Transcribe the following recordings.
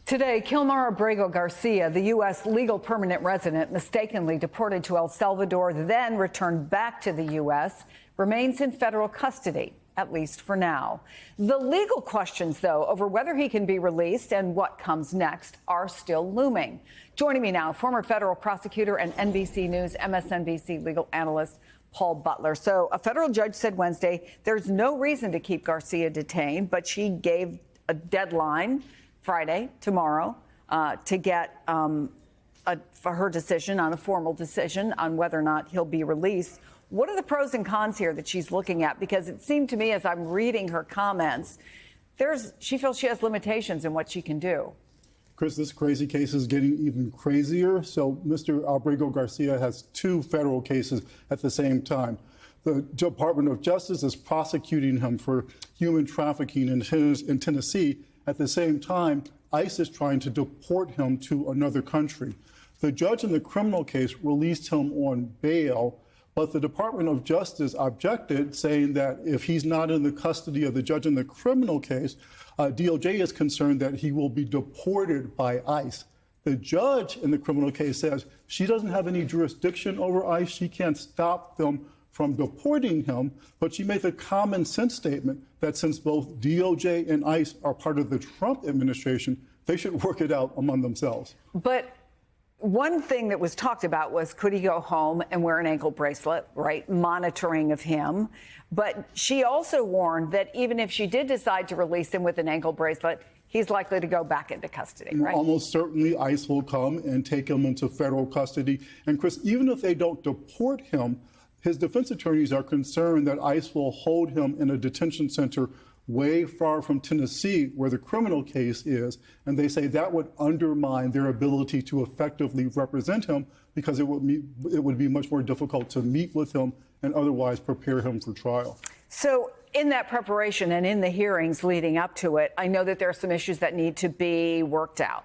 Today, Kilmar Abrego Garcia, the U.S. legal permanent resident mistakenly deported to El Salvador, then returned back to the U.S., remains in federal custody, at least for now. The legal questions, though, over whether he can be released and what comes next are still looming. Joining me now, former federal prosecutor and NBC News, MSNBC legal analyst Paul Butler. So a federal judge said Wednesday there's no reason to keep Garcia detained, but she gave a deadline, Friday, tomorrow, to get for her decision on a formal decision on whether or not he'll be released. What are the pros and cons here that she's looking at? Because it seemed to me, as I'm reading her comments, she feels she has limitations in what she can do. Chris, this crazy case is getting even crazier. So Mr. Abrego Garcia has two federal cases at the same time. The Department of Justice is prosecuting him for human trafficking in Tennessee. At the same time, ICE is trying to deport him to another country. The judge in the criminal case released him on bail, but the Department of Justice objected, saying that if he's not in the custody of the judge in the criminal case, DOJ is concerned that he will be deported by ICE. The judge in the criminal case says she doesn't have any jurisdiction over ICE. She can't stop them from deporting him, but she made the common sense statement that since both DOJ and ICE are part of the Trump administration, they should work it out among themselves. But one thing that was talked about was, could he go home and wear an ankle bracelet, right? Monitoring of him. But she also warned that even if she did decide to release him with an ankle bracelet, he's likely to go back into custody, right? Almost certainly ICE will come and take him into federal custody. And Chris, even if they don't deport him, his defense attorneys are concerned that ICE will hold him in a detention center way far from Tennessee, where the criminal case is, and they say that would undermine their ability to effectively represent him because it would be much more difficult to meet with him and otherwise prepare him for trial. So in that preparation and in the hearings leading up to it, I know that there are some issues that need to be worked out.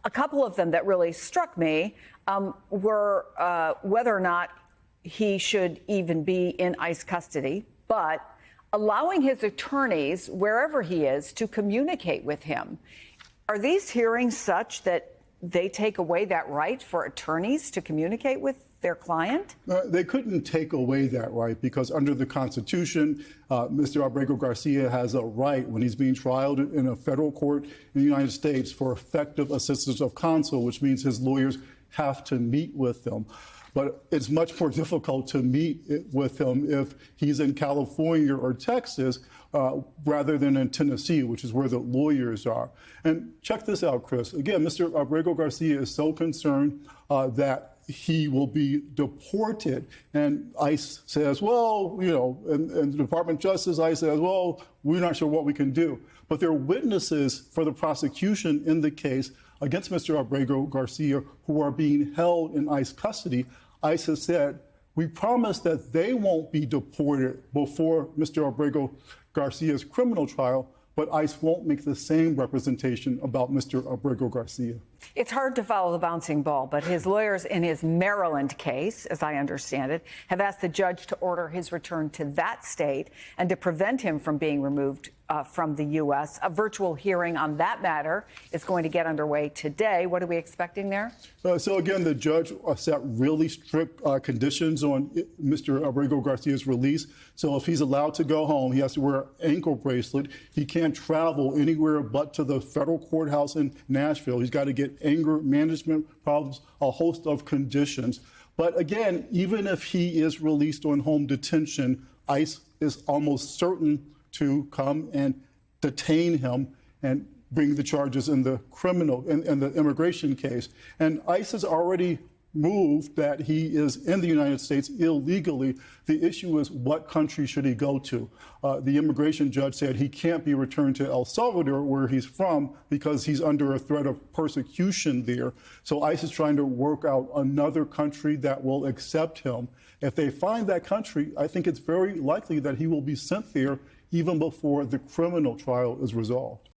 A couple of them that really struck me were whether or not he should even be in ICE custody, but allowing his attorneys, wherever he is, to communicate with him. Are these hearings such that they take away that right for attorneys to communicate with their client? They couldn't take away that right because under the Constitution, Mr. Abrego Garcia has a right when he's being tried in a federal court in the United States for effective assistance of counsel, which means his lawyers have to meet with them. But it's much more difficult to meet with him if he's in California or Texas rather than in Tennessee, which is where the lawyers are. And check this out, Chris. Again, Mr. Abrego Garcia is so concerned that he will be deported. And ICE says, well, you know, and the Department of Justice, ICE says, well, we're not sure what we can do. But there are witnesses for the prosecution in the case against Mr. Abrego Garcia who are being held in ICE custody. ICE has said, we promise that they won't be deported before Mr. Abrego Garcia's criminal trial, but ICE won't make the same representation about Mr. Abrego Garcia. It's hard to follow the bouncing ball, but his lawyers in his Maryland case, as I understand it, have asked the judge to order his return to that state and to prevent him from being removed from the U.S. A virtual hearing on that matter is going to get underway today. What are we expecting there? So again, the judge set really strict conditions on Mr. Abrego Garcia's release. So if he's allowed to go home, he has to wear an ankle bracelet. He can't travel anywhere but to the federal courthouse in Nashville. He's got to get anger management problems, a host of conditions. But again, even if he is released on home detention, ICE is almost certain to come and detain him and bring the charges in the criminal, in the immigration case. And ICE has already moved that he is in the United States illegally. The issue is what country should he go to? The immigration judge said he can't be returned to El Salvador, where he's from, because he's under a threat of persecution there. So ICE is trying to work out another country that will accept him. If they find that country, I think it's very likely that he will be sent there even before the criminal trial is resolved.